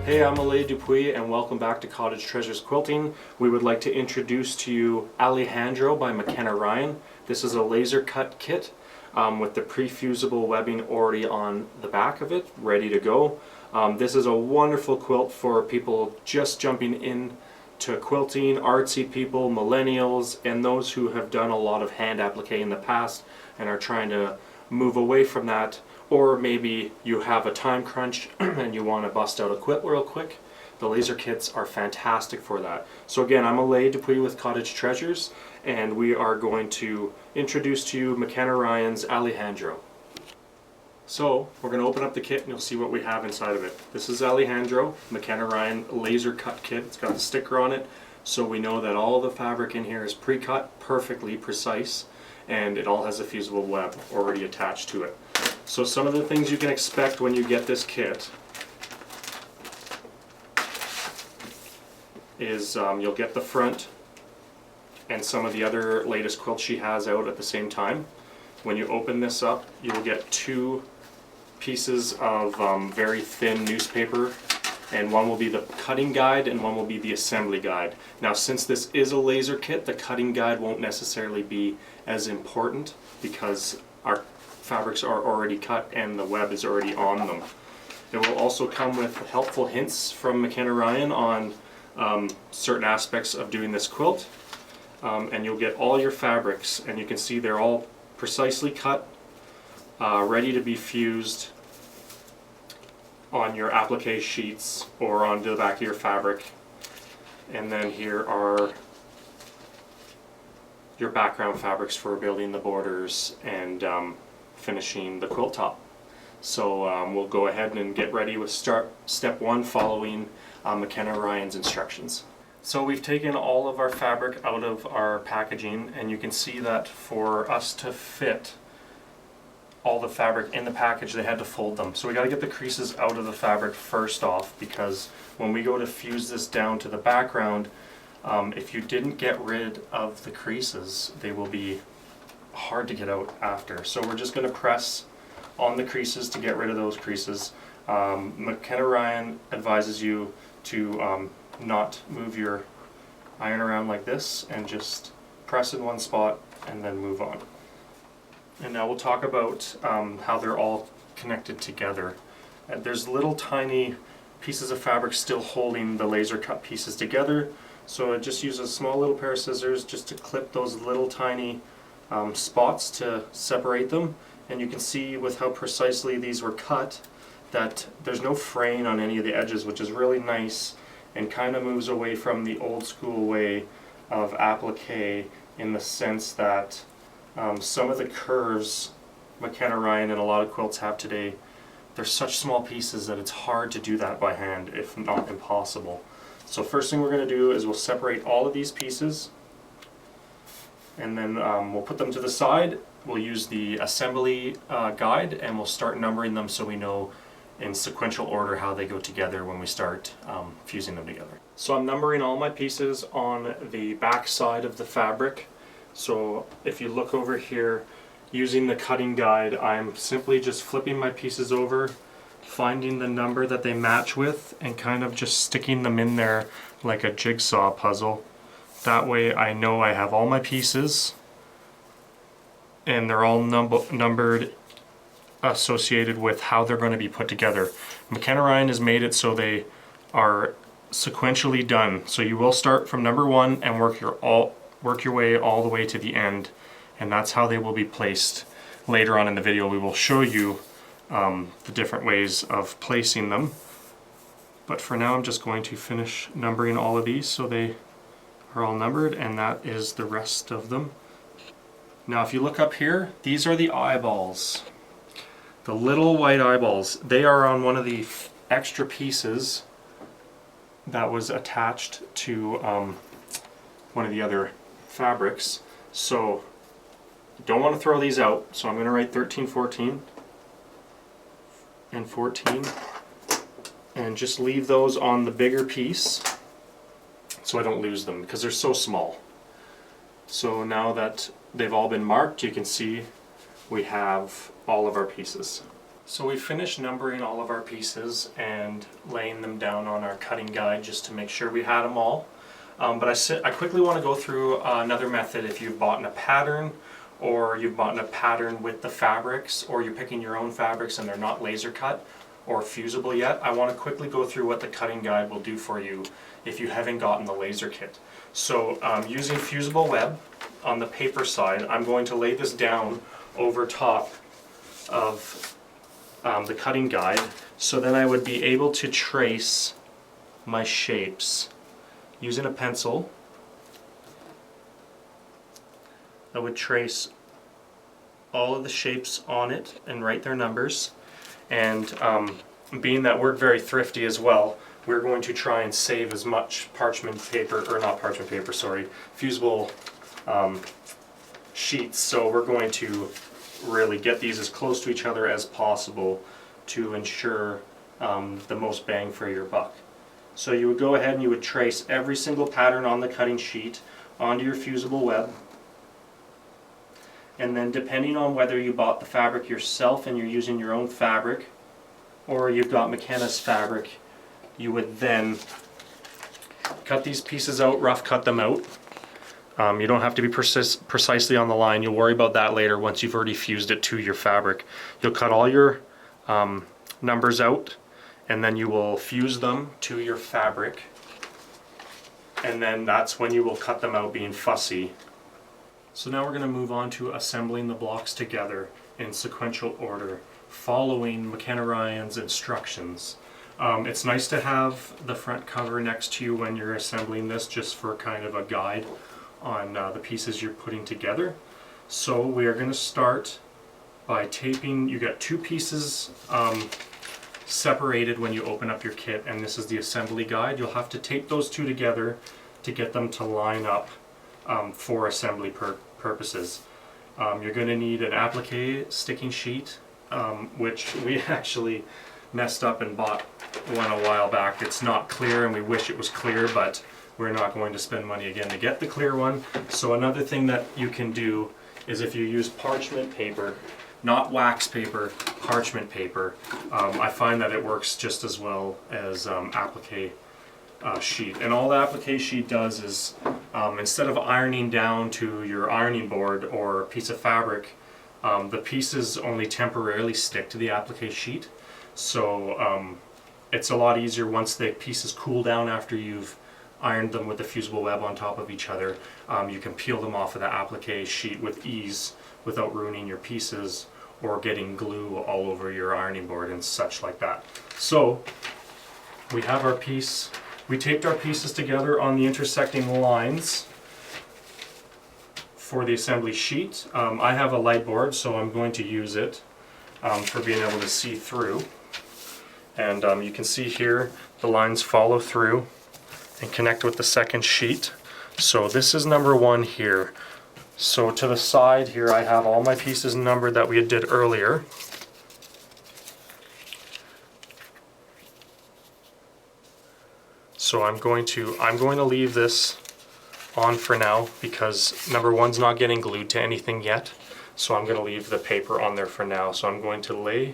Hey, I'm Alejandro and welcome back to Cottage Treasures Quilting. We would like to introduce to you Alejandro by McKenna Ryan. This is a laser cut kit with the pre-fusible webbing already on the back of it, ready to go. This is a wonderful quilt for people just jumping in to quilting, artsy people, millennials, and those who have done a lot of hand applique in the past and are trying to move away from that. Or maybe you have a time crunch and you want to bust out a quilt real quick. The laser kits are fantastic for that. So again, I'm Alejandro with Cottage Treasures, and we are going to introduce to you McKenna Ryan's Alejandro. So we're going to open up the kit and you'll see what we have inside of it. This is Alejandro, McKenna Ryan laser cut kit. It's got a sticker on it, so we know that all the fabric in here is pre-cut, perfectly precise, and it all has a fusible web already attached to it. So some of the things you can expect when you get this kit is you'll get the front and some of the other latest quilts she has out at the same time. When you open this up, you'll get two pieces of very thin newspaper, and one will be the cutting guide and one will be the assembly guide. Now, since this is a laser kit, the cutting guide won't necessarily be as important because our fabrics are already cut and the web is already on them. It will also come with helpful hints from McKenna Ryan on certain aspects of doing this quilt, and you'll get all your fabrics, and you can see they're all precisely cut, ready to be fused on your applique sheets or onto the back of your fabric. And then here are your background fabrics for building the borders and finishing the quilt top. So we'll go ahead and get ready with step one, following McKenna Ryan's instructions. So we've taken all of our fabric out of our packaging, and you can see that for us to fit all the fabric in the package, they had to fold them. So we got to get the creases out of the fabric first off, because when we go to fuse this down to the background, if you didn't get rid of the creases, they will be hard to get out after. So we're just going to press on the creases to get rid of those creases. McKenna Ryan advises you to not move your iron around like this, and just press in one spot and then move on. And now we'll talk about how they're all connected together. There's little tiny pieces of fabric still holding the laser cut pieces together, so I just use a small little pair of scissors just to clip those little tiny spots to separate them. And you can see with how precisely these were cut that there's no fraying on any of the edges, which is really nice and kind of moves away from the old school way of applique, in the sense that some of the curves McKenna Ryan and a lot of quilts have today, they're such small pieces that it's hard to do that by hand, if not impossible. So first thing we're going to do is we'll separate all of these pieces, and then we'll put them to the side. We'll use the assembly guide, and we'll start numbering them so we know in sequential order how they go together when we start fusing them together. So I'm numbering all my pieces on the back side of the fabric. So if you look over here, using the cutting guide, I'm simply just flipping my pieces over, finding the number that they match with, and kind of just sticking them in there like a jigsaw puzzle. That way I know I have all my pieces and they're all numbered, associated with how they're going to be put together. McKenna Ryan has made it so they are sequentially done. So you will start from number one and work your way all the way to the end, and that's how they will be placed. Later on in the video we will show you the different ways of placing them, but for now I'm just going to finish numbering all of these so they are all numbered, and that is the rest of them. Now if you look up here, these are the eyeballs. The little white eyeballs, they are on one of the extra pieces that was attached to one of the other fabrics. So you don't want to throw these out, so I'm going to write 13, 14 and 14 and just leave those on the bigger piece so I don't lose them because they're so small. So now that they've all been marked, you can see we have all of our pieces. So we finished numbering all of our pieces and laying them down on our cutting guide just to make sure we had them all. But I quickly want to go through another method if you've bought a pattern, or you've bought a pattern with the fabrics, or you're picking your own fabrics and they're not laser cut or fusible yet. I want to quickly go through what the cutting guide will do for you if you haven't gotten the laser kit. So using fusible web on the paper side, I'm going to lay this down over top of the cutting guide, so then I would be able to trace my shapes using a pencil. I would trace all of the shapes on it and write their numbers, and being that we're very thrifty as well, we're going to try and save as much parchment paper, or not parchment paper, sorry, fusible sheets. So we're going to really get these as close to each other as possible to ensure the most bang for your buck. So you would go ahead and you would trace every single pattern on the cutting sheet onto your fusible web, and then depending on whether you bought the fabric yourself and you're using your own fabric, or you've got McKenna's fabric, you would then cut these pieces out, rough cut them out. You don't have to be precisely on the line. You'll worry about that later once you've already fused it to your fabric. You'll cut all your numbers out, and then you will fuse them to your fabric, and then that's when you will cut them out being fussy. So now we're going to move on to assembling the blocks together in sequential order, following McKenna Ryan's instructions. It's nice to have the front cover next to you when you're assembling this, just for kind of a guide on the pieces you're putting together. So we are going to start by taping. You got two pieces separated when you open up your kit, and this is the assembly guide. You'll have to tape those two together to get them to line up for assembly purposes. You're going to need an applique sticking sheet, which we actually messed up and bought one a while back. It's not clear, and we wish it was clear, but we're not going to spend money again to get the clear one. So another thing that you can do is, if you use parchment paper, not wax paper, parchment paper, I find that it works just as well as applique sheet. And all the applique sheet does is, instead of ironing down to your ironing board or a piece of fabric, the pieces only temporarily stick to the applique sheet. So it's a lot easier once the pieces cool down after you've ironed them with the fusible web on top of each other. You can peel them off of the applique sheet with ease without ruining your pieces or getting glue all over your ironing board and such like that. So we have our piece. We taped our pieces together on the intersecting lines for the assembly sheet. I have a light board, so I'm going to use it for being able to see through. And you can see here the lines follow through and connect with the second sheet. So this is number one here. So to the side here I have all my pieces numbered that we did earlier. So I'm going to leave this on for now because number one's not getting glued to anything yet. So I'm going to leave the paper on there for now. So I'm going to lay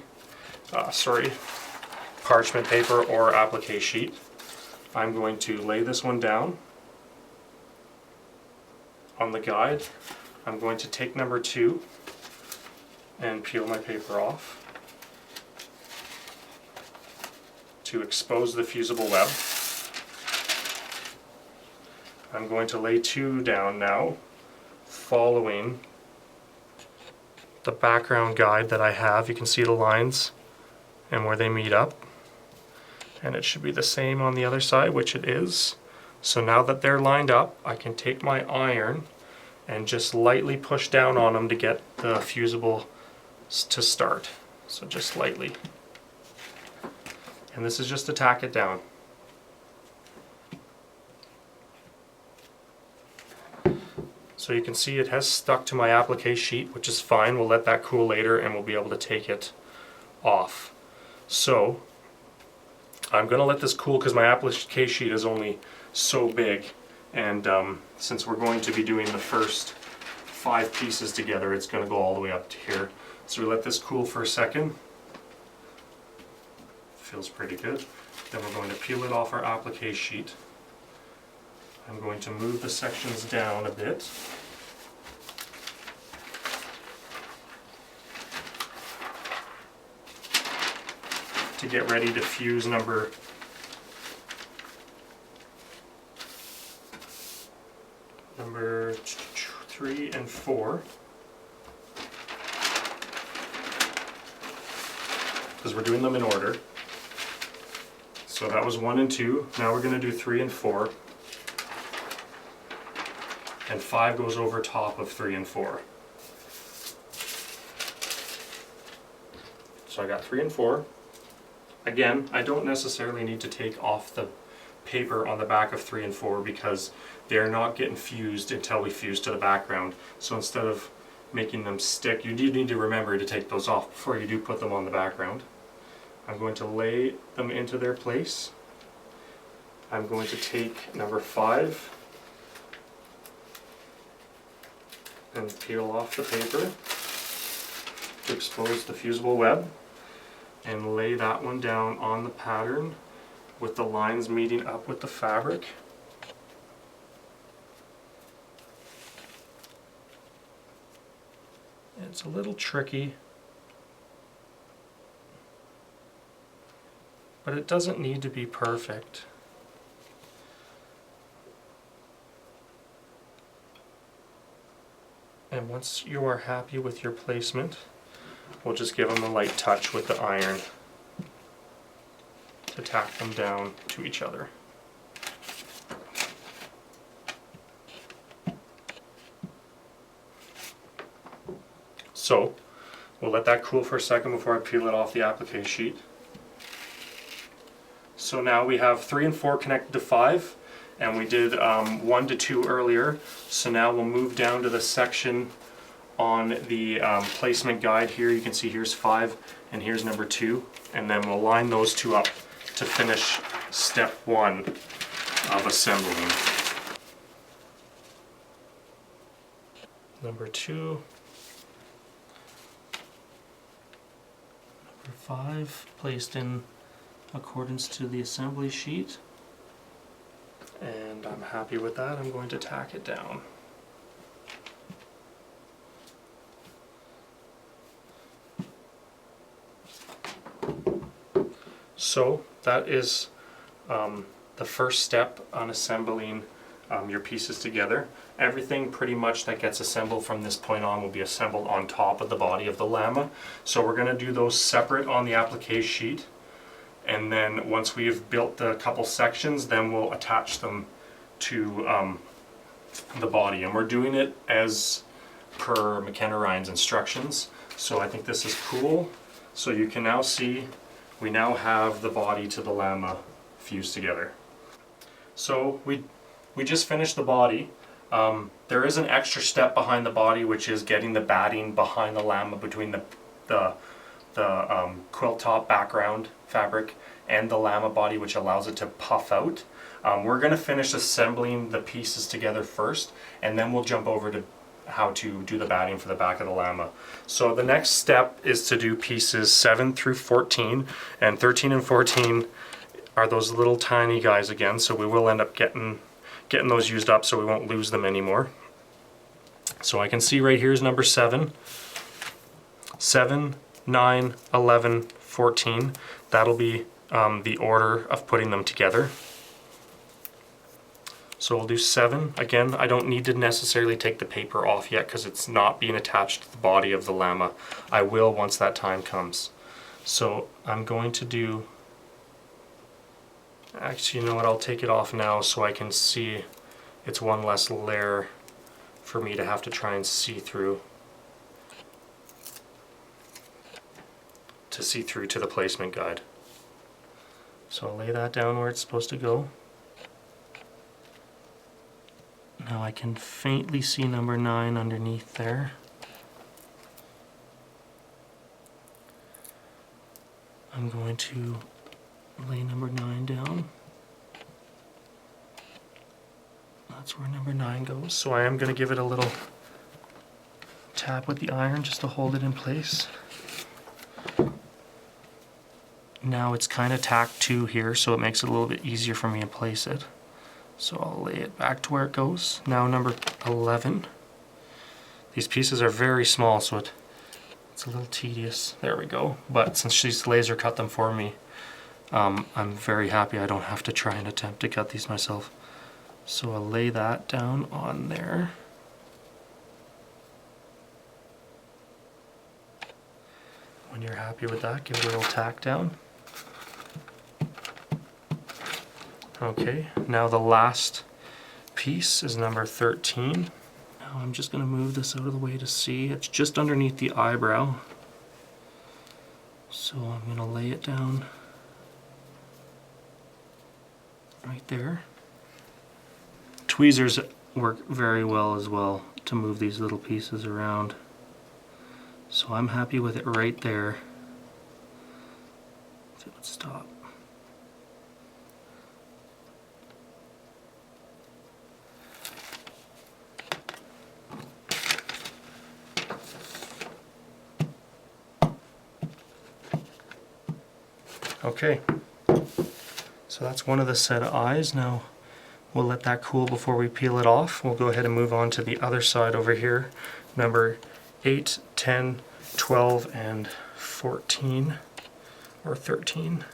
parchment paper or applique sheet. I'm going to lay this one down on the guide. I'm going to take number two and peel my paper off to expose the fusible web. I'm going to lay two down now, following the background guide that I have. You can see the lines and where they meet up. And it should be the same on the other side, which it is. So now that they're lined up, I can take my iron and just lightly push down on them to get the fusible to start. So just lightly. And this is just to tack it down. So you can see it has stuck to my applique sheet, which is fine. We'll let that cool later and we'll be able to take it off. So I'm going to let this cool because my applique sheet is only so big, and since we're going to be doing the first 5 pieces together, it's going to go all the way up to here. So we let this cool for a second. feels pretty good. Then we're going to peel it off our applique sheet. I'm going to move the sections down a bit. To get ready to fuse number 3 and 4. Because we're doing them in order. So that was 1 and 2. Now we're going to do 3 and 4. And 5 goes over top of 3 and 4. So I got 3 and 4. Again, I don't necessarily need to take off the paper on the back of 3 and 4 because they're not getting fused until we fuse to the background. So instead of making them stick, you do need to remember to take those off before you do put them on the background. I'm going to lay them into their place. I'm going to take number 5 and peel off the paper to expose the fusible web and lay that one down on the pattern with the lines meeting up with the fabric. It's a little tricky, but it doesn't need to be perfect. And once you are happy with your placement, we'll just give them a light touch with the iron to tack them down to each other. So we'll let that cool for a second before I peel it off the applique sheet. So now we have 3 and 4 connected to 5, and we did 1 to 2 earlier. So now we'll move down to the section on the placement guide here. You can see here's 5 and here's number 2, and then we'll line those two up to finish step 1 of assembling. Number 2, number 5 placed in accordance to the assembly sheet, and I'm happy with that. I'm going to tack it down. So that is the first step on assembling your pieces together. Everything pretty much that gets assembled from this point on will be assembled on top of the body of the Llama. So we're going to do those separate on the applique sheet, and then once we've built the couple sections, then we'll attach them to the body. And we're doing it as per McKenna Ryan's instructions. So I think this is cool. So you can now see we now have the body to the Llama fused together. So we just finished the body. There is an extra step behind the body, which is getting the batting behind the Llama between the quilt top background fabric and the Llama body, which allows it to puff out. We're going to finish assembling the pieces together first, and then we'll jump over to how to do the batting for the back of the Llama. So the next step is to do pieces 7 through 14, and 13 and 14 are those little tiny guys again, so we will end up getting those used up, so we won't lose them anymore. So I can see right here is number 7, 9, 11, 14. That'll be the order of putting them together. So we'll do 7. Again, I don't need to necessarily take the paper off yet because it's not being attached to the body of the Llama. I will once that time comes. So I'm going to do, actually, you know what, I'll take it off now so I can see it's one less layer for me to have to try and see through to the placement guide. So I'll lay that down where it's supposed to go. Now I can faintly see number 9 underneath there. I'm going to lay number 9 down. That's where number 9 goes. So I am going to give it a little tap with the iron just to hold it in place. Now it's kind of tacked to here, so it makes it a little bit easier for me to place it. So I'll lay it back to where it goes. Now number 11. These pieces are very small, so it's a little tedious. There we go. But since she's laser cut them for me, I'm very happy I don't have to try and attempt to cut these myself. So I'll lay that down on there. When you're happy with that, give it a little tack down. Okay, now the last piece is number 13. Now I'm just going to move this out of the way to see. It's just underneath the eyebrow. So I'm going to lay it down right there. Tweezers work very well as well to move these little pieces around. So I'm happy with it right there. So let's stop. Okay, so that's one of the set of eyes. Now we'll let that cool before we peel it off. We'll go ahead and move on to the other side over here. Number 8, 10, 12, and 14, or 13.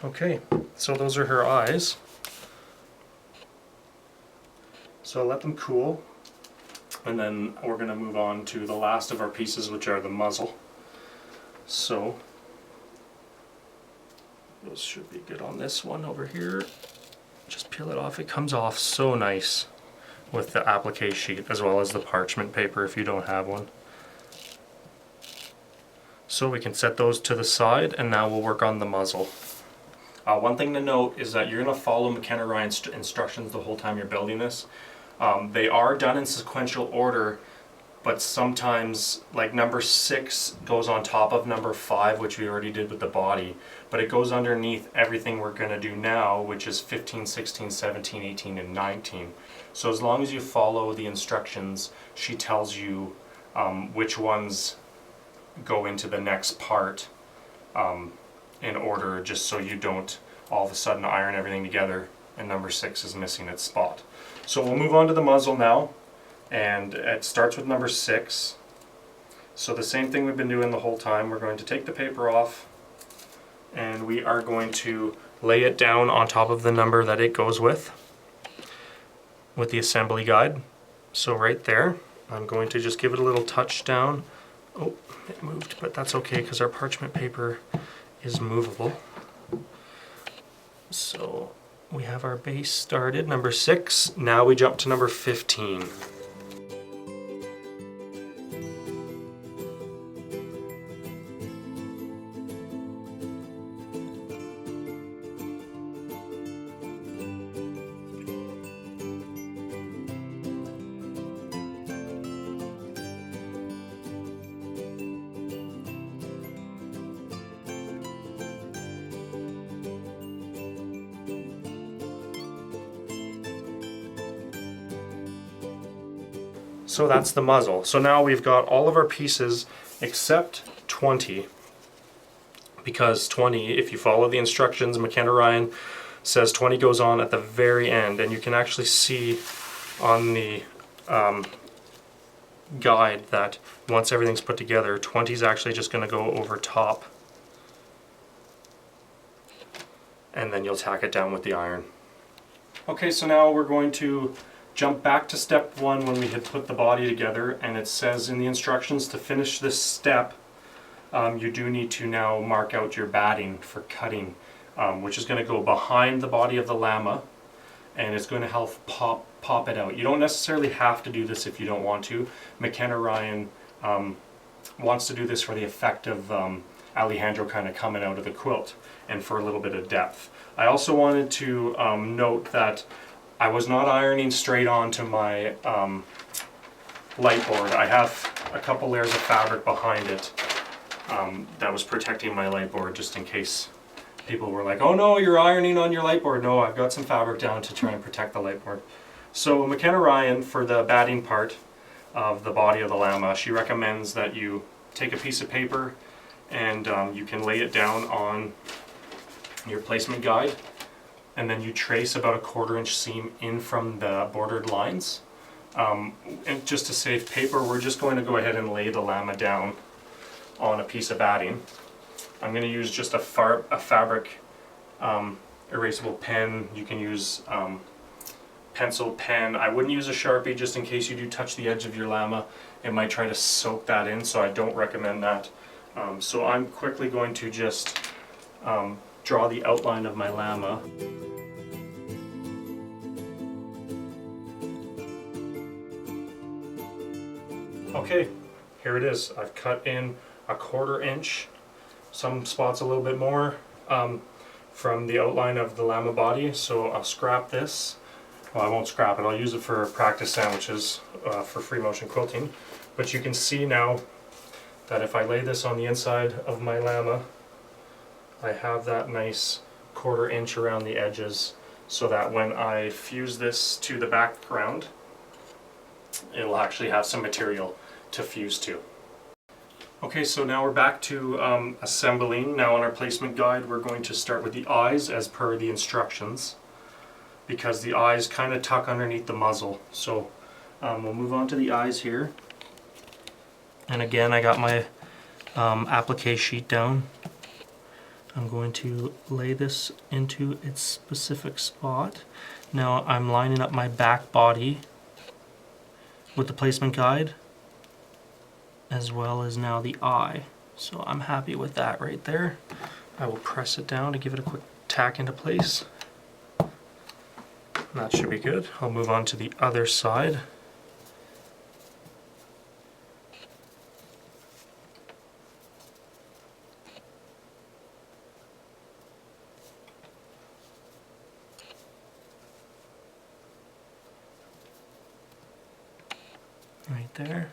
Okay, so those are her eyes. So I'll let them cool, and then we're going to move on to the last of our pieces, which are the muzzle. So those should be good on this one over here. Just peel it off. It comes off so nice with the applique sheet as well as the parchment paper if you don't have one. So we can set those to the side, and now we'll work on the muzzle. One thing to note is that you're going to follow McKenna Ryan's instructions the whole time you're building this. They are done in sequential order, but sometimes like number 6 goes on top of number 5, which we already did with the body, but it goes underneath everything we're going to do now, which is 15, 16, 17, 18, and 19. So as long as you follow the instructions, she tells you which ones go into the next part in order, just so you don't all of a sudden iron everything together and number 6 is missing its spot. So we'll move on to the muzzle now, and it starts with number 6. So the same thing we've been doing the whole time. We're going to take the paper off, and we are going to lay it down on top of the number that it goes with the assembly guide. So right there, I'm going to just give it a little touch down. Oh, it moved, but that's okay because our parchment paper is movable. So we have our base started, number 6. Now we jump to number 15. So that's the muzzle. So now we've got all of our pieces except 20, because 20, if you follow the instructions, McKenna Ryan says 20 goes on at the very end, and you can actually see on the guide that once everything's put together, 20 is actually just going to go over top, and then you'll tack it down with the iron. Okay, so now we're going to jump back to step 1 when we had put the body together, and it says in the instructions to finish this step you do need to now mark out your batting for cutting, which is going to go behind the body of the llama, and it's going to help pop it out. You don't necessarily have to do this if you don't want to. McKenna Ryan wants to do this for the effect of Alejandro kind of coming out of the quilt and for a little bit of depth. I also wanted to note that I was not ironing straight onto my light board. I have a couple layers of fabric behind it, that was protecting my light board, just in case people were like, oh no, you're ironing on your light board. No, I've got some fabric down to try and protect the light board. So McKenna Ryan, for the batting part of the body of the llama, she recommends that you take a piece of paper and you can lay it down on your placement guide, and then you trace about a 1/4 inch seam in from the bordered lines. And just to save paper, we're just going to go ahead and lay the llama down on a piece of batting. I'm going to use just a fabric erasable pen. You can use pencil, pen. I wouldn't use a Sharpie just in case you do touch the edge of your llama. It might try to soak that in, so I don't recommend that. So I'm quickly going to just draw the outline of my llama. Okay, here it is. I've cut in a 1/4 inch, some spots a little bit more, from the outline of the llama body. So I'll scrap this. Well, I won't scrap it. I'll use it for practice sandwiches for free motion quilting. But you can see now that if I lay this on the inside of my llama, I have that nice 1/4 inch around the edges, so that when I fuse this to the background, it'll actually have some material to fuse to. Okay, so now we're back to assembling. Now on our placement guide, we're going to start with the eyes as per the instructions, because the eyes kind of tuck underneath the muzzle. So we'll move on to the eyes here. And again, I got my applique sheet down. I'm going to lay this into its specific spot. Now I'm lining up my back body with the placement guide, as well as now the eye. So I'm happy with that right there. I will press it down to give it a quick tack into place. That should be good. I'll move on to the other side. Right there.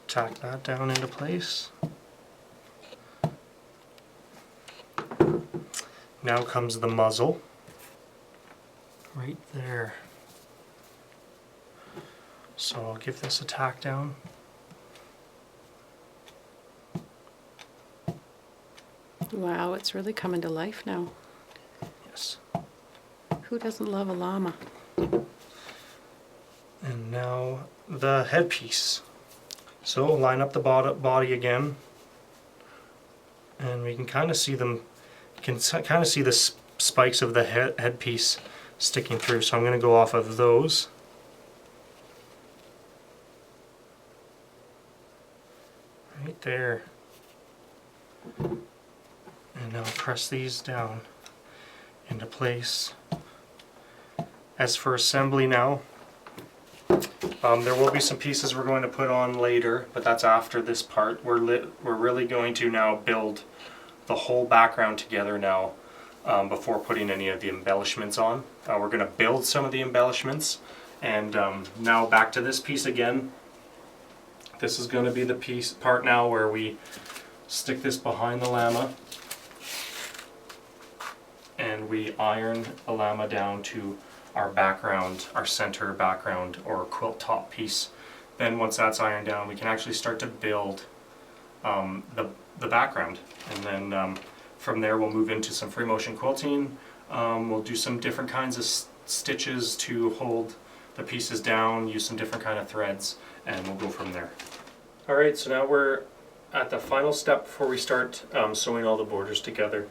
Tack that down into place. Now comes the muzzle. Right there. So I'll give this a tack down. Wow, it's really coming to life now. Yes. Who doesn't love a llama? And now the headpiece. So line up the body again, and we can kind of see them. You can kind of see the spikes of the headpiece sticking through. So I'm going to go off of those. Right there. And now press these down into place. As for assembly now, there will be some pieces we're going to put on later, but that's after this part. We're really going to now build the whole background together now, before putting any of the embellishments on. We're going to build some of the embellishments, and now back to this piece again. This is going to be the part now where we stick this behind the llama, and we iron the llama down to our background, our center background or quilt top piece. Then once that's ironed down, we can actually start to build the background, and then from there we'll move into some free motion quilting. We'll do some different kinds of stitches to hold the pieces down, use some different kind of threads, and we'll go from there. Alright, so now we're at the final step before we start sewing all the borders together.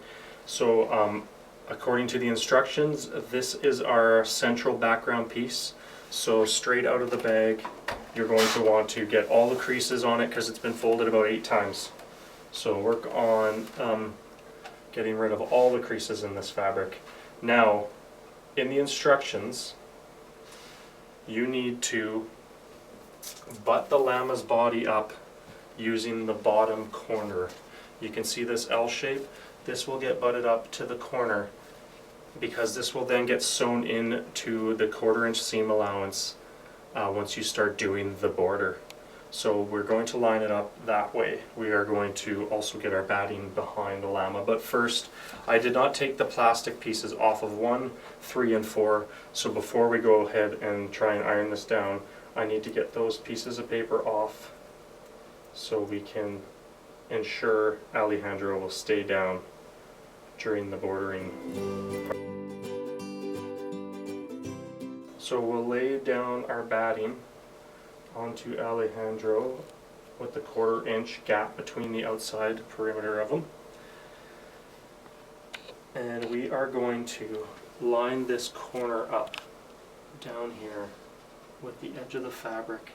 So according to the instructions, this is our central background piece. So straight out of the bag, you're going to want to get all the creases on it because it's been folded about 8 times. So work on getting rid of all the creases in this fabric. Now, in the instructions, you need to butt the llama's body up using the bottom corner. You can see this L shape. This will get butted up to the corner because this will then get sewn in to the 1/4 inch seam allowance once you start doing the border. So we're going to line it up that way. We are going to also get our batting behind the Llama, but first I did not take the plastic pieces off of 1, 3, and 4, so before we go ahead and try and iron this down, I need to get those pieces of paper off so we can ensure Alejandro will stay down during the bordering. So we'll lay down our batting onto Alejandro with the 1/4 inch gap between the outside perimeter of them. And we are going to line this corner up down here with the edge of the fabric.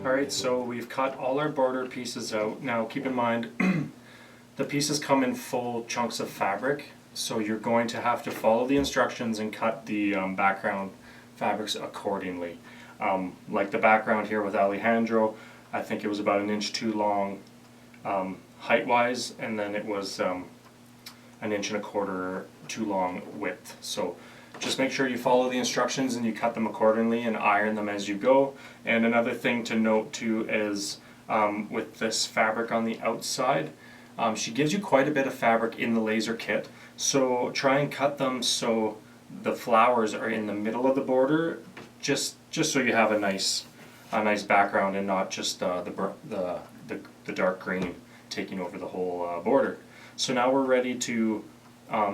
Alright, so we've cut all our border pieces out. Now keep in mind, the pieces come in full chunks of fabric, so you're going to have to follow the instructions and cut the background fabrics accordingly. Like the background here with Alejandro, I think it was about 1 inch too long height-wise, and then it was 1 inch and 1/4 too long width. So just make sure you follow the instructions and you cut them accordingly and iron them as you go. And another thing to note too is with this fabric on the outside, she gives you quite a bit of fabric in the laser kit, so try and cut them so the flowers are in the middle of the border, just so you have a nice background and not just the dark green taking over the whole border. So now we're ready to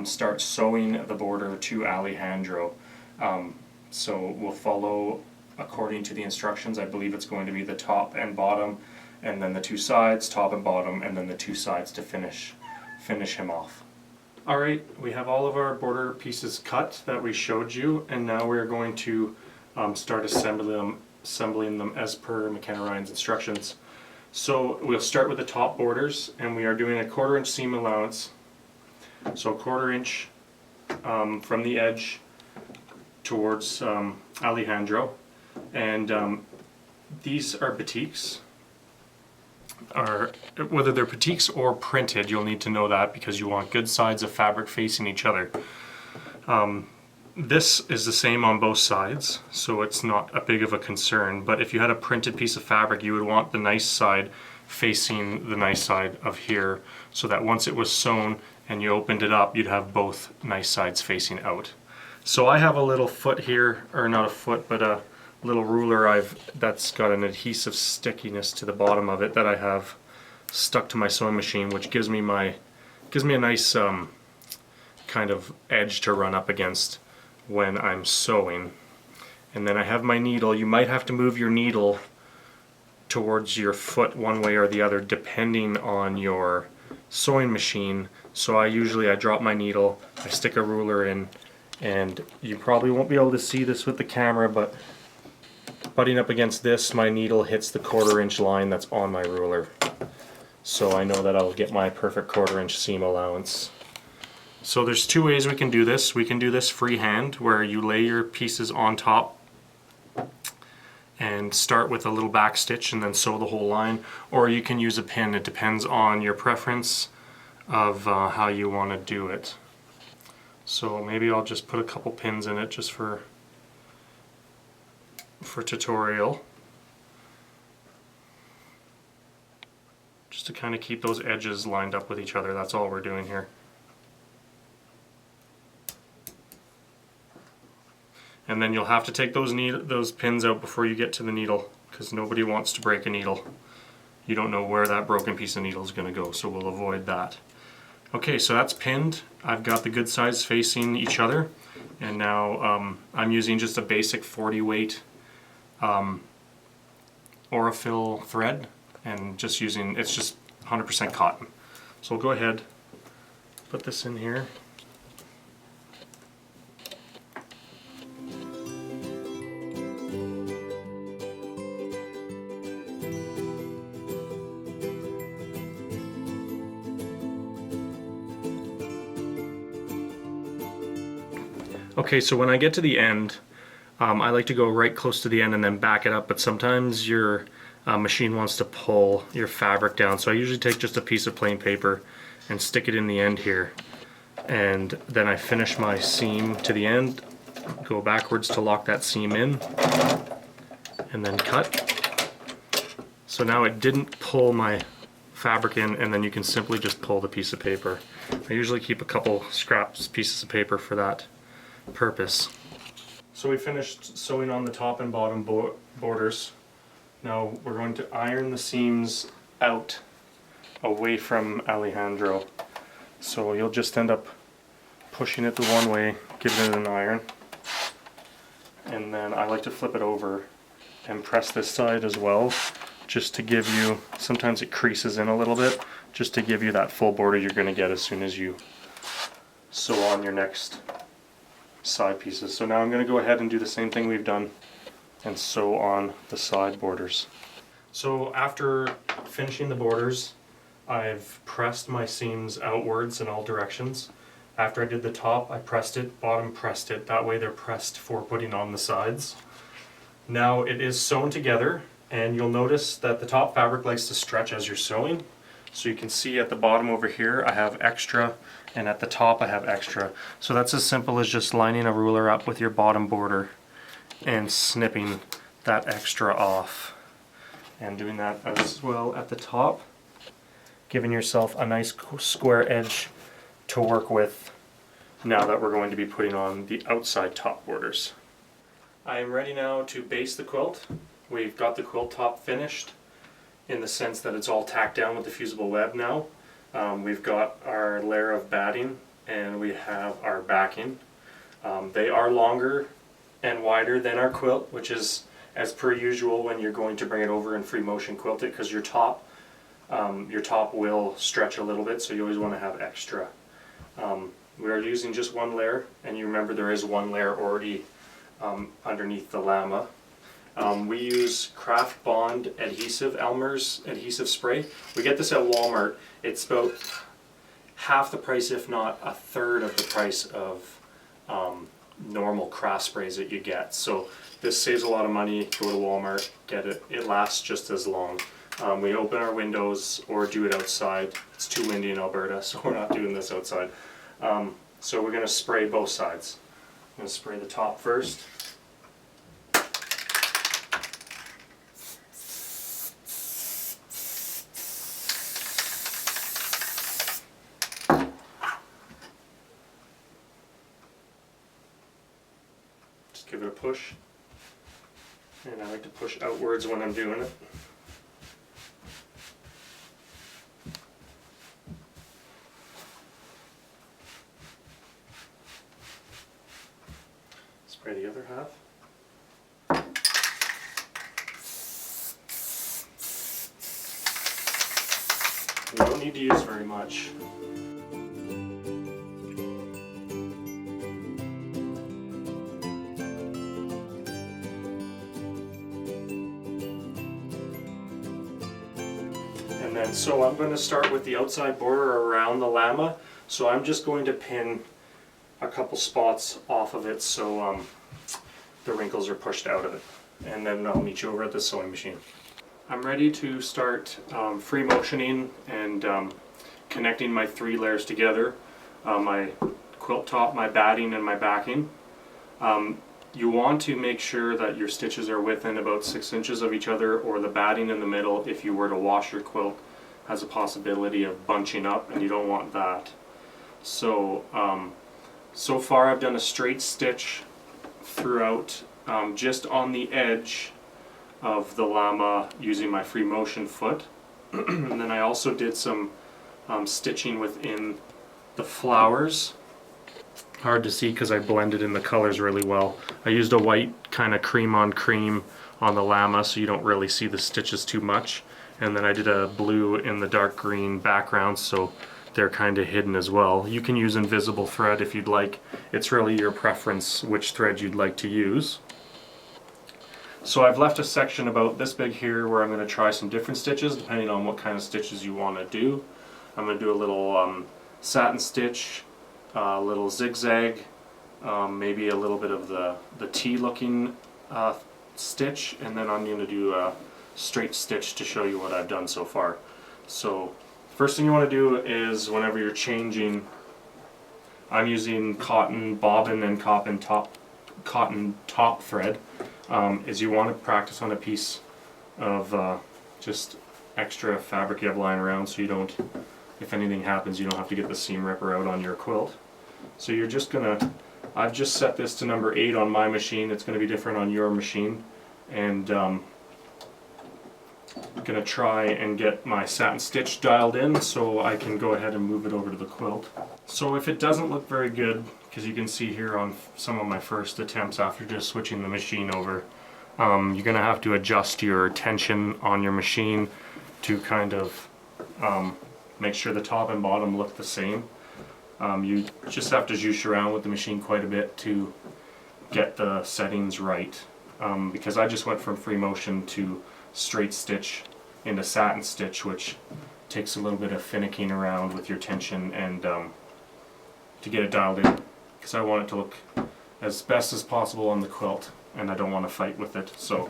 start sewing the border to Alejandro. So we'll follow according to the instructions. I believe it's going to be the top and bottom, and then the 2 sides, top and bottom, and then the 2 sides to finish him off. Alright, we have all of our border pieces cut that we showed you, and now we're going to start assembling them as per McKenna Ryan's instructions. So we'll start with the top borders, and we are doing a 1/4 inch seam allowance. So 1/4 inch from the edge towards Alejandro, and these are batiks. Whether they're batiks or printed, you'll need to know that because you want good sides of fabric facing each other. This is the same on both sides, so it's not a big of a concern, but if you had a printed piece of fabric, you would want the nice side facing the nice side of here, so that once it was sewn and you opened it up, you'd have both nice sides facing out. So I have a little foot here, or not a foot, but a little ruler that's got an adhesive stickiness to the bottom of it that I have stuck to my sewing machine, which gives me a nice kind of edge to run up against when I'm sewing. And then I have my needle. You might have to move your needle towards your foot one way or the other depending on your sewing machine. So I drop my needle, I stick a ruler in, and you probably won't be able to see this with the camera, but butting up against this, my needle hits the 1/4 inch line that's on my ruler. So I know that I'll get my perfect 1/4 inch seam allowance. So there's 2 ways we can do this. We can do this freehand, where you lay your pieces on top and start with a little back stitch and then sew the whole line, or you can use a pin. It depends on your preference of how you want to do it. So maybe I'll just put a couple pins in it just for tutorial, just to kind of keep those edges lined up with each other. That's all we're doing here. And then you'll have to take those pins out before you get to the needle, because nobody wants to break a needle. You don't know where that broken piece of needle is going to go, so we'll avoid that. Okay, so that's pinned. I've got the good sides facing each other, and now I'm using just a basic 40 weight Aurifil thread, and it's just 100% cotton. So we'll go ahead, put this in here. Okay, so when I get to the end, I like to go right close to the end and then back it up, but sometimes your machine wants to pull your fabric down, so I usually take just a piece of plain paper and stick it in the end here, and then I finish my seam to the end, go backwards to lock that seam in, and then cut. So now it didn't pull my fabric in, and then you can simply just pull the piece of paper. I usually keep a couple scraps pieces of paper for that purpose. So we finished sewing on the top and bottom borders. Now we're going to iron the seams out away from Alejandro. So you'll just end up pushing it the one way, giving it an iron, and then I like to flip it over and press this side as well, just to give you, sometimes it creases in a little bit, just to give you that full border you're going to get as soon as you sew on your next side pieces. So now I'm going to go ahead and do the same thing we've done and sew on the side borders. So after finishing the borders, I've pressed my seams outwards in all directions. After I did the top, I pressed it, bottom pressed it, that way they're pressed for putting on the sides. Now it is sewn together, and you'll notice that the top fabric likes to stretch as you're sewing. So you can see at the bottom over here I have extra, and at the top I have extra. So that's as simple as just lining a ruler up with your bottom border and snipping that extra off. And doing that as well at the top, giving yourself a nice square edge to work with now that we're going to be putting on the outside top borders. I am ready now to base the quilt. We've got the quilt top finished in the sense that it's all tacked down with the fusible web now. We've got our layer of batting and we have our backing. They are longer and wider than our quilt, which is as per usual when you're going to bring it over and free motion quilt it, because your top will stretch a little bit, so you always want to have extra. We are using just one layer, and you remember there is one layer already underneath the Llama. We use Craft Bond adhesive, Elmer's adhesive spray. We get this at Walmart. It's about half the price, if not a third of the price of normal craft sprays that you get. So this saves a lot of money. Go to Walmart, get it. It lasts just as long. We open our windows or do it outside. It's too windy in Alberta, so we're not doing this outside. So we're going to spray both sides. I'm going to spray the top first. Just give it a push. And I like to push outwards when I'm doing it. Spray the other half. You don't need to use very much. And then, so I'm going to start with the outside border around the Llama. So I'm just going to pin a couple spots off of it so the wrinkles are pushed out of it. And then I'll meet you over at the sewing machine. I'm ready to start free motioning and connecting my 3 layers together. My quilt top, my batting, and my backing. You want to make sure that your stitches are within about 6 inches of each other, or the batting in the middle, if you were to wash your quilt, has a possibility of bunching up, and you don't want that. So so far I've done a straight stitch throughout, just on the edge of the Llama using my free motion foot. And then I also did some stitching within the flowers. Hard to see because I blended in the colors really well. I used a white kind of cream on cream on the Llama, so you don't really see the stitches too much. And then I did a blue in the dark green background, so they're kind of hidden as well. You can use invisible thread if you'd like. It's really your preference which thread you'd like to use. So I've left a section about this big here where I'm going to try some different stitches depending on what kind of stitches you want to do. I'm going to do a little satin stitch, a little zigzag, maybe a little bit of the T looking stitch, and then I'm going to do a straight stitch to show you what I've done so far. So first thing you want to do is whenever you're changing, I'm using cotton bobbin and cotton top thread, is you want to practice on a piece of just extra fabric you have lying around, so you don't, if anything happens, you don't have to get the seam ripper out on your quilt. So you're just gonna, I've just set this to number 8 on my machine. It's going to be different on your machine, and I'm going to try and get my satin stitch dialed in so I can go ahead and move it over to the quilt. So if it doesn't look very good, because you can see here on some of my first attempts after just switching the machine over, you're going to have to adjust your tension on your machine to kind of make sure the top and bottom look the same. You just have to zhoosh around with the machine quite a bit to get the settings right, because I just went from free motion to straight stitch into satin stitch, which takes a little bit of finicking around with your tension and to get it dialed in, because I want it to look as best as possible on the quilt and I don't want to fight with it. So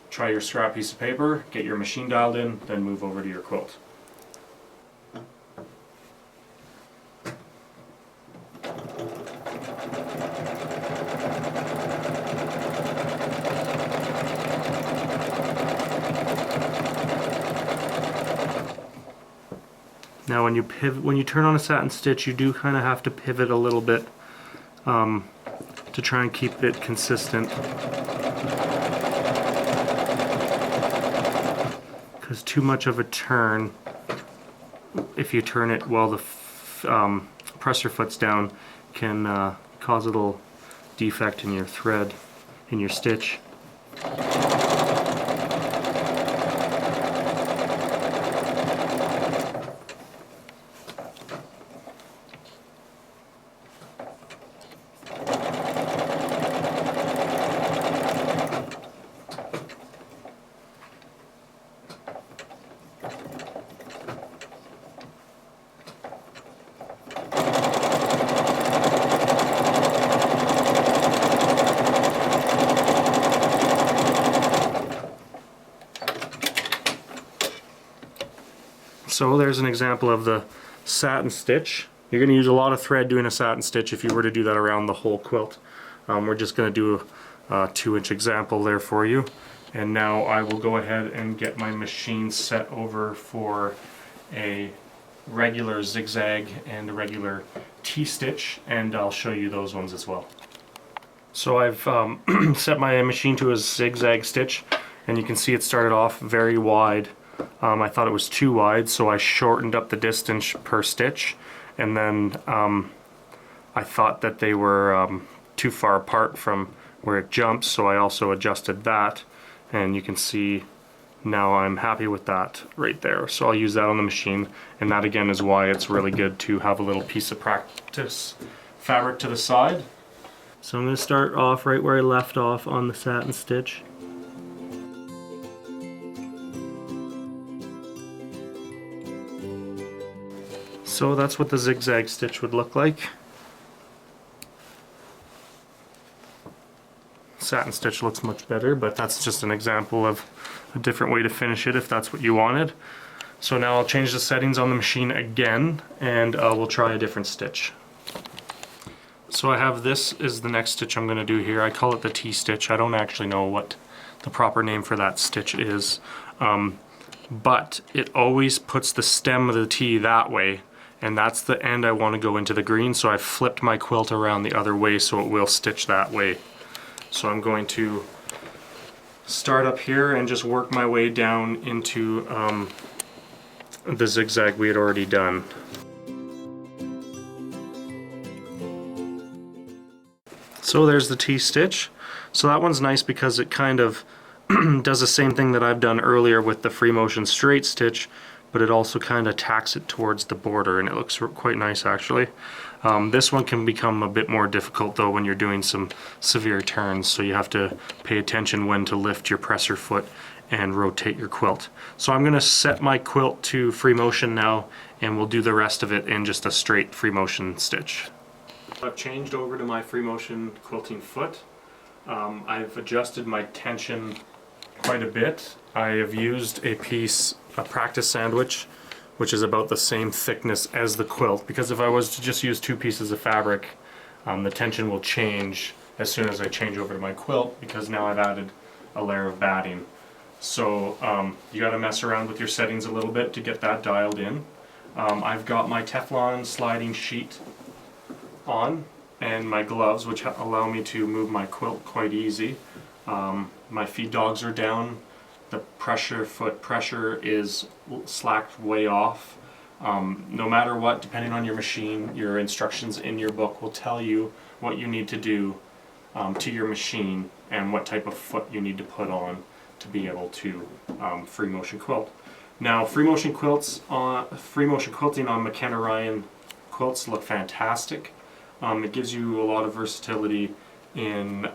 try your scrap piece of paper, get your machine dialed in, then move over to your quilt. Now when you turn on a satin stitch, you do kind of have to pivot a little bit to try and keep it consistent, because too much of a turn, if you turn it while the presser foot's down, can cause a little defect in your thread, in your stitch. So there's an example of the satin stitch. You're going to use a lot of thread doing a satin stitch if you were to do that around the whole quilt. We're just going to do a 2-inch example there for you. And now I will go ahead and get my machine set over for a regular zigzag and a regular T-stitch, and I'll show you those ones as well. So I've set my machine to a zigzag stitch, and you can see it started off very wide. I thought it was too wide, so I shortened up the distance per stitch, and then I thought that they were too far apart from where it jumps, so I also adjusted that, and you can see now I'm happy with that right there. So I'll use that on the machine, and that again is why it's really good to have a little piece of practice fabric to the side. So I'm going to start off right where I left off on the satin stitch. So that's what the zigzag stitch would look like. Satin stitch looks much better, but that's just an example of a different way to finish it if that's what you wanted. So now I'll change the settings on the machine again, and we'll try a different stitch. So I have, this is the next stitch I'm going to do here. I call it the T-stitch. I don't actually know what the proper name for that stitch is, but it always puts the stem of the T that way, and that's the end I want to go into the green, so I've flipped my quilt around the other way so it will stitch that way. So I'm going to start up here and just work my way down into the zigzag we had already done. So there's the T-stitch. So that one's nice because it kind of does the same thing that I've done earlier with the free motion straight stitch, but it also kind of tacks it towards the border, and it looks quite nice actually. This one can become a bit more difficult though when you're doing some severe turns, so you have to pay attention when to lift your presser foot and rotate your quilt. So I'm going to set my quilt to free motion now, and we'll do the rest of it in just a straight free motion stitch. I've changed over to my free motion quilting foot. I've adjusted my tension quite a bit. I have used a practice sandwich, which is about the same thickness as the quilt, because if I was to just use 2 pieces of fabric, the tension will change as soon as I change over to my quilt, because now I've added a layer of batting. So you got to mess around with your settings a little bit to get that dialed in. I've got my Teflon sliding sheet on and my gloves, which allow me to move my quilt quite easy. My feed dogs are down. The foot pressure is slacked way off. No matter what, depending on your machine, your instructions in your book will tell you what you need to do to your machine and what type of foot you need to put on to be able to free motion quilt. Now, free motion quilting on McKenna Ryan quilts look fantastic. It gives you a lot of versatility in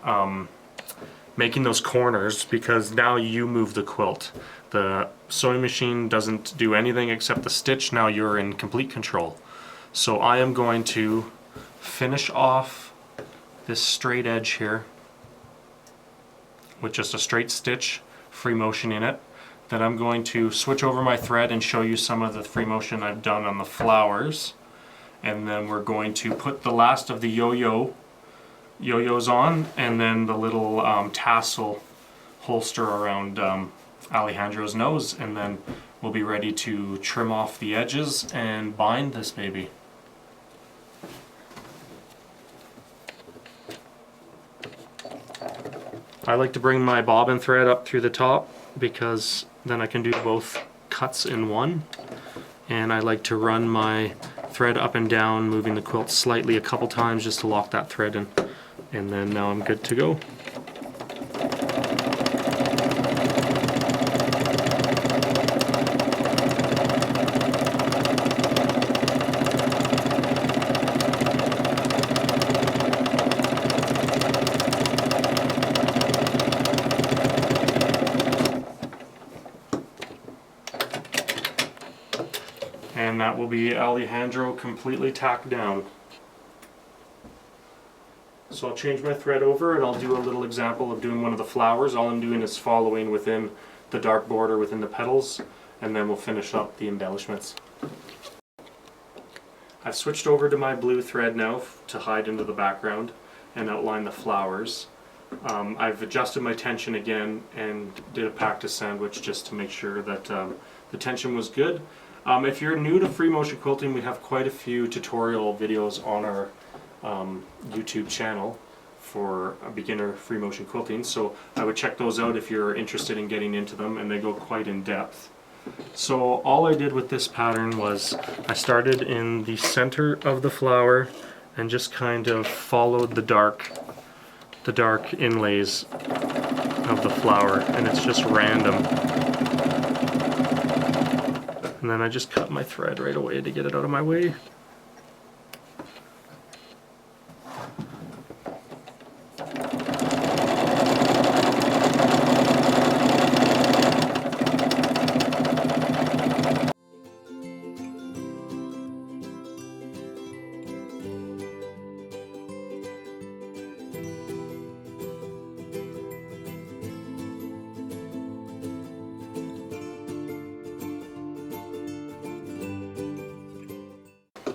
making those corners, because now you move the quilt. The sewing machine doesn't do anything except the stitch. Now you're in complete control. So I am going to finish off this straight edge here with just a straight stitch, free motion in it. Then I'm going to switch over my thread and show you some of the free motion I've done on the flowers. And then we're going to put the last of the yo-yos on, and then the little tassel holster around Alejandro's nose, and then we'll be ready to trim off the edges and bind this baby. I like to bring my bobbin thread up through the top, because then I can do both cuts in one. And I like to run my thread up and down, moving the quilt slightly a couple times just to lock that thread in. And then now I'm good to go. And that will be Alejandro completely tacked down. So I'll change my thread over and I'll do a little example of doing one of the flowers. All I'm doing is following within the dark border within the petals, and then we'll finish up the embellishments. I've switched over to my blue thread now to hide into the background and outline the flowers. I've adjusted my tension again and did a practice sandwich just to make sure that the tension was good. If you're new to free motion quilting, we have quite a few tutorial videos on our YouTube channel for a beginner free motion quilting, so I would check those out if you're interested in getting into them, and they go quite in depth. So all I did with this pattern was I started in the center of the flower and just kind of followed the dark inlays of the flower, and it's just random. And then I just cut my thread right away to get it out of my way.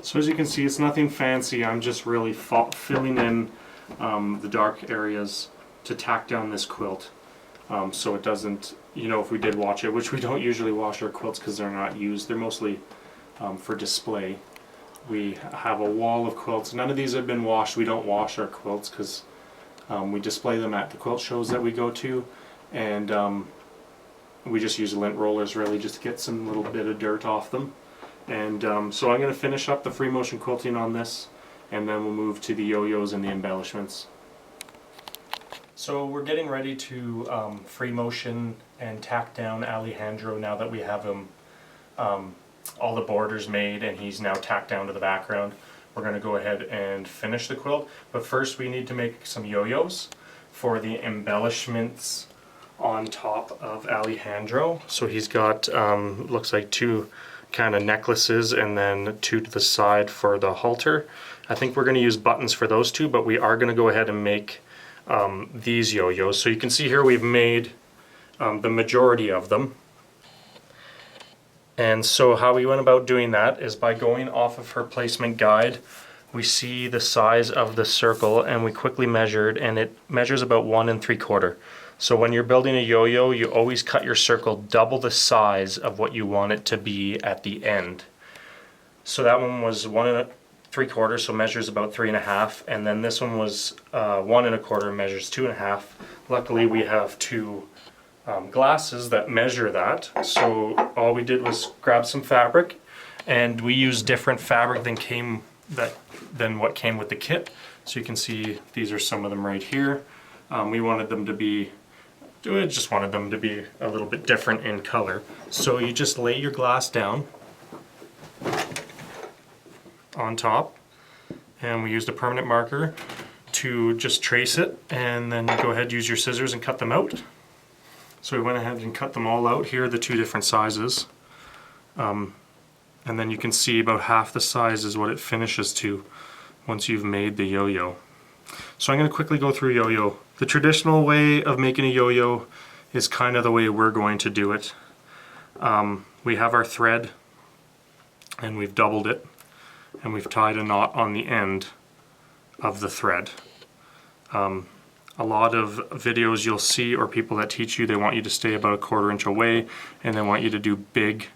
So as you can see, it's nothing fancy. I'm just really filling in the dark areas to tack down this quilt, so it doesn't, if we did wash it, which we don't usually wash our quilts because they're not used, they're mostly for display. We have a wall of quilts. None of these have been washed. We don't wash our quilts because we display them at the quilt shows that we go to, and we just use lint rollers really just to get some little bit of dirt off them. And so I'm going to finish up the free motion quilting on this, and then we'll move to the yo-yos and the embellishments. So we're getting ready to free motion and tack down Alejandro now that we have him all the borders made and he's now tacked down to the background. We're going to go ahead and finish the quilt, but first we need to make some yo-yos for the embellishments on top of Alejandro. So he's got looks like 2 kind of necklaces and then 2 to the side for the halter. I think we're going to use buttons for those two, but we are going to go ahead and make these yo-yos. So you can see here we've made the majority of them. And so how we went about doing that is by going off of her placement guide. We see the size of the circle and we quickly measured, and it measures about 1 3/4. So when you're building a yo-yo, you always cut your circle double the size of what you want it to be at the end. So that one was 1 3/4, so measures about 3.5, and then this one was 1 1/4, measures 2.5. Luckily we have two glasses that measure that, so all we did was grab some fabric, and we used different fabric than what came with the kit. So you can see these are some of them right here. We wanted them to be, just wanted them to be a little bit different in color. So you just lay your glass down on top, and we used a permanent marker to just trace it, and then go ahead, use your scissors and cut them out. So we went ahead and cut them all out. Here are the two different sizes. And then you can see about half the size is what it finishes to once you've made the yo-yo. So I'm going to quickly go through yo-yo. The traditional way of making a yo-yo is kind of the way we're going to do it. We have our thread, and we've doubled it, and we've tied a knot on the end of the thread. A lot of videos you'll see, or people that teach you, they want you to stay about 1/4 inch away, and they want you to do big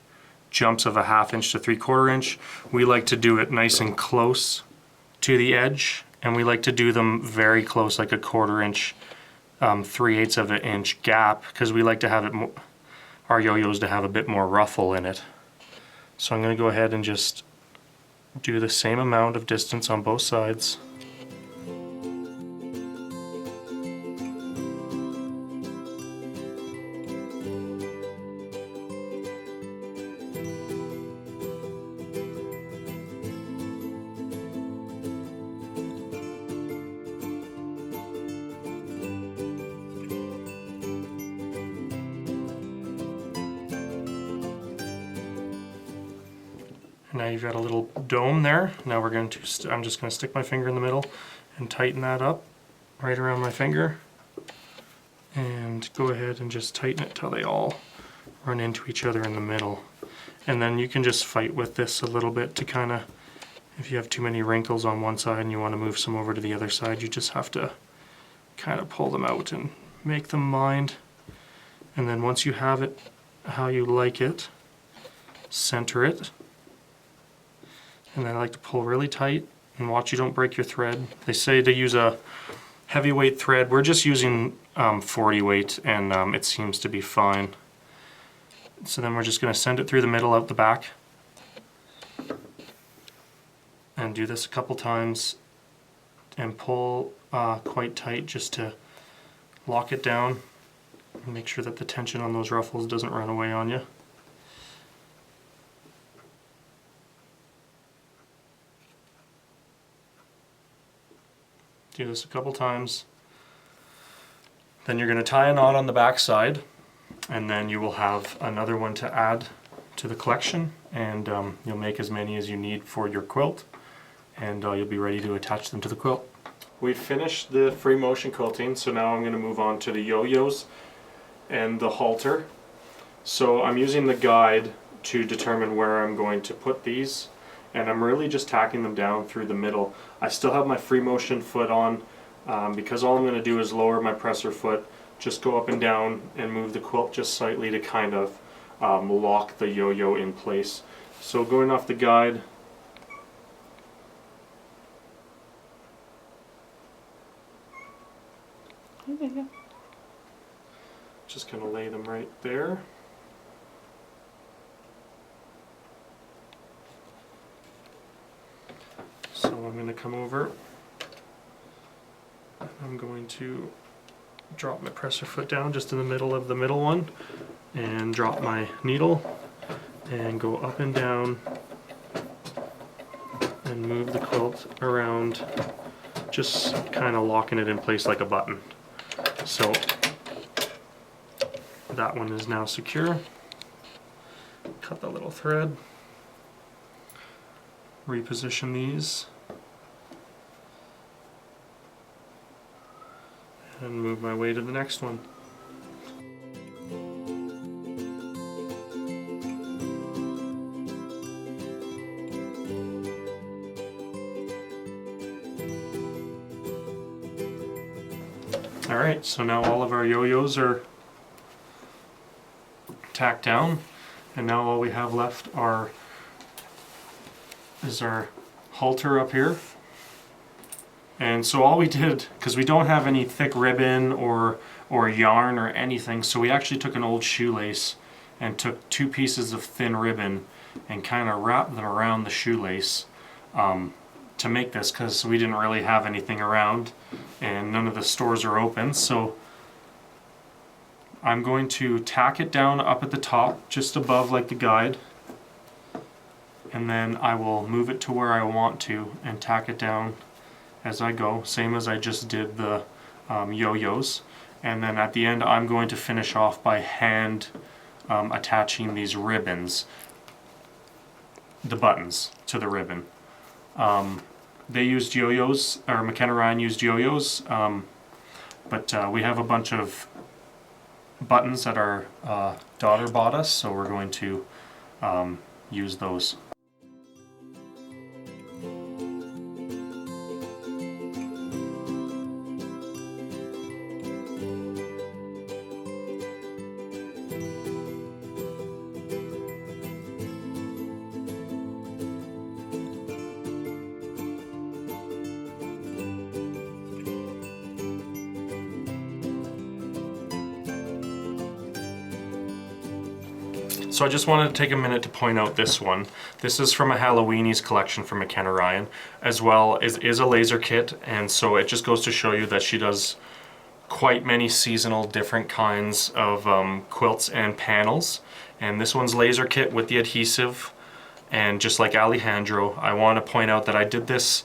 jumps of 1/2 inch to 3/4 inch. We like to do it nice and close to the edge, and we like to do them very close, like 1/4 inch, 3/8 of an inch gap, because we like to have it our yo-yos to have a bit more ruffle in it. So I'm going to go ahead and just do the same amount of distance on both sides. Now you've got a little dome there. Now we're going to, I'm just going to stick my finger in the middle and tighten that up right around my finger. And go ahead and just tighten it till they all run into each other in the middle. And then you can just fight with this a little bit to kind of, if you have too many wrinkles on one side and you want to move some over to the other side, you just have to kind of pull them out and make them mind. And then once you have it how you like it, center it. And I like to pull really tight and watch you don't break your thread. They say to use a heavyweight thread. We're just using 40 weight, and it seems to be fine. So then we're just going to send it through the middle out the back. And do this a couple times and pull quite tight just to lock it down and make sure that the tension on those ruffles doesn't run away on you. Do this a couple times. Then you're going to tie a knot on the back side, and then you will have another one to add to the collection, and you'll make as many as you need for your quilt, and you'll be ready to attach them to the quilt. We've finished the free motion quilting, so now I'm going to move on to the yo-yos and the halter. So I'm using the guide to determine where I'm going to put these, and I'm really just tacking them down through the middle. I still have my free motion foot on because all I'm going to do is lower my presser foot, just go up and down and move the quilt just slightly to kind of lock the yo-yo in place. So going off the guide, just going to lay them right there. So I'm going to come over, and I'm going to drop my presser foot down just in the middle of the middle one, and drop my needle, and go up and down, and move the quilt around, just kind of locking it in place like a button. So that one is now secure. Cut the little thread, reposition these, and move my way to the next one. Alright, so now all of our yo-yos are tacked down, and now all we have left is our halter up here. And so all we did, because we don't have any thick ribbon or yarn or anything, so we actually took an old shoelace and took 2 pieces of thin ribbon and kind of wrapped them around the shoelace to make this, because we didn't really have anything around and none of the stores are open. So I'm going to tack it down up at the top, just above like the guide, and then I will move it to where I want to and tack it down as I go, same as I just did the yo-yos. And then at the end I'm going to finish off by hand attaching these ribbons, the buttons to the ribbon. They used yo-yos, or McKenna Ryan used yo-yos, but we have a bunch of buttons that our daughter bought us, so we're going to use those. So I just wanted to take a minute to point out this one. This is from a Halloweenies collection from McKenna Ryan, as well as is a laser kit, and so it just goes to show you that she does quite many seasonal different kinds of quilts and panels. And this one's laser kit with the adhesive, and just like Alejandro, I want to point out that I did this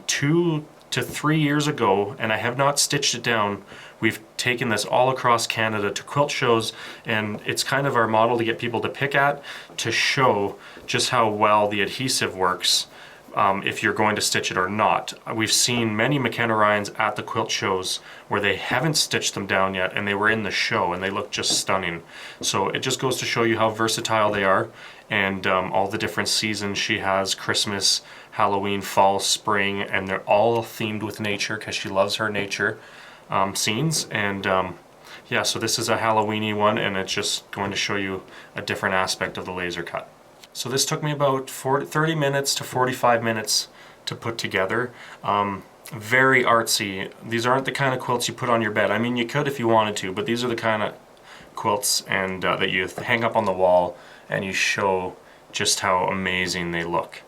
2 to 3 years ago, and I have not stitched it down. We've taken this all across Canada to quilt shows, and it's kind of our model to get people to pick at, to show just how well the adhesive works if you're going to stitch it or not. We've seen many McKenna Ryans at the quilt shows where they haven't stitched them down yet, and they were in the show and they look just stunning. So it just goes to show you how versatile they are, and all the different seasons she has: Christmas, Halloween, fall, spring, and they're all themed with nature because she loves her nature scenes. And yeah, so this is a Halloweeny one, and it's just going to show you a different aspect of the laser cut. So this took me about 30 minutes to 45 minutes to put together. Very artsy. These aren't the kind of quilts you put on your bed. I mean, you could if you wanted to, but these are the kind of quilts and that you hang up on the wall and you show just how amazing they look.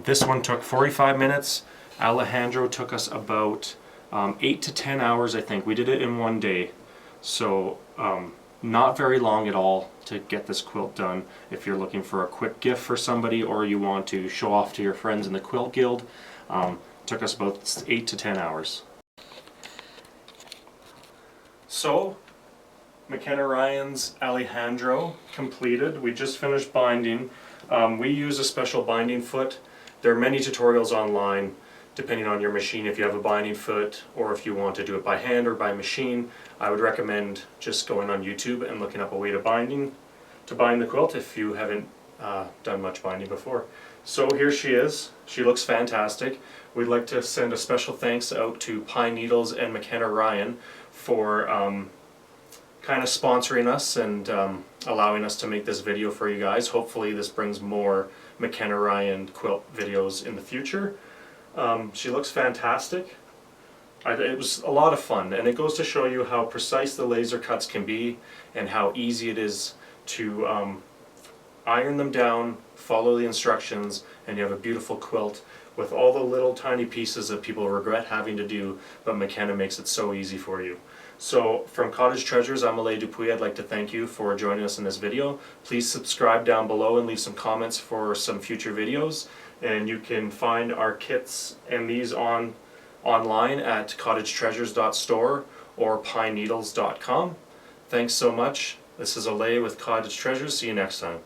This one took 45 minutes. Alejandro took us about 8 to 10 hours, I think. We did it in one day. So not very long at all to get this quilt done. If you're looking for a quick gift for somebody, or you want to show off to your friends in the quilt guild, took us about 8 to 10 hours. So McKenna Ryan's Alejandro completed. We just finished binding. We use a special binding foot. There are many tutorials online depending on your machine, if you have a binding foot or if you want to do it by hand or by machine. I would recommend just going on YouTube and looking up a way to bind the quilt if you haven't done much binding before. So here she is. She looks fantastic. We'd like to send a special thanks out to Pine Needles and McKenna Ryan for kind of sponsoring us and allowing us to make this video for you guys. Hopefully this brings more McKenna Ryan quilt videos in the future. She looks fantastic. It was a lot of fun, and it goes to show you how precise the laser cuts can be and how easy it is to iron them down, follow the instructions, and you have a beautiful quilt with all the little tiny pieces that people regret having to do, but McKenna makes it so easy for you. So from Cottage Treasures, I'm Alay Dupuy. I'd like to thank you for joining us in this video. Please subscribe down below and leave some comments for some future videos. And you can find our kits and these online at cottagetreasures.store or pineneedles.com. Thanks so much. This is Alay with Cottage Treasures. See you next time.